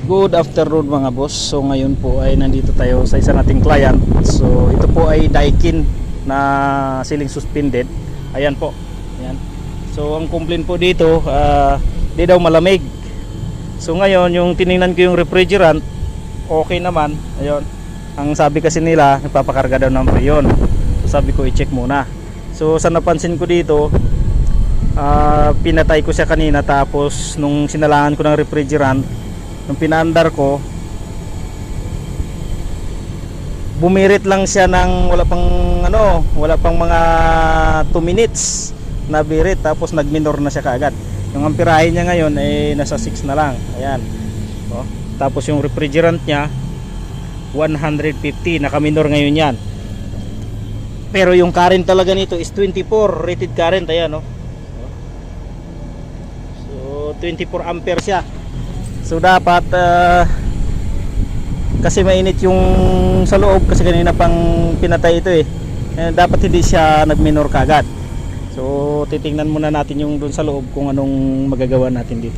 Good afternoon mga boss. So ngayon po ay nandito tayo sa isa nating client. So ito po ay Daikin na ceiling suspended. Ayan po. Ayan. So ang complaint po dito, di daw malamig. So ngayon yung tiningnan ko yung refrigerant, okay naman. Ayun. Ang sabi kasi nila, nagpapakarga daw ng freon. So sabi ko i-check muna. So sa napansin ko dito, pinatay ko siya kanina, tapos nung sinalangan ko ng refrigerant, nung pinaandar ko, bumirit lang siya ng wala pang mga 2 minutes na birit, tapos nagminor na siya kaagad. Yung amperahe niya ngayon ay nasa 6 na lang. Ayan. Oh. Tapos yung refrigerant niya 150, nakaminor ngayon yan. Pero yung current talaga nito is 24 rated current. Ayan, oh. So 24 ampere siya. So dapat kasi mainit yung sa loob, kasi kanina pang pinatay ito dapat hindi siya nagminor kagad. So titingnan muna natin yung doon sa loob kung anong magagawa natin dito.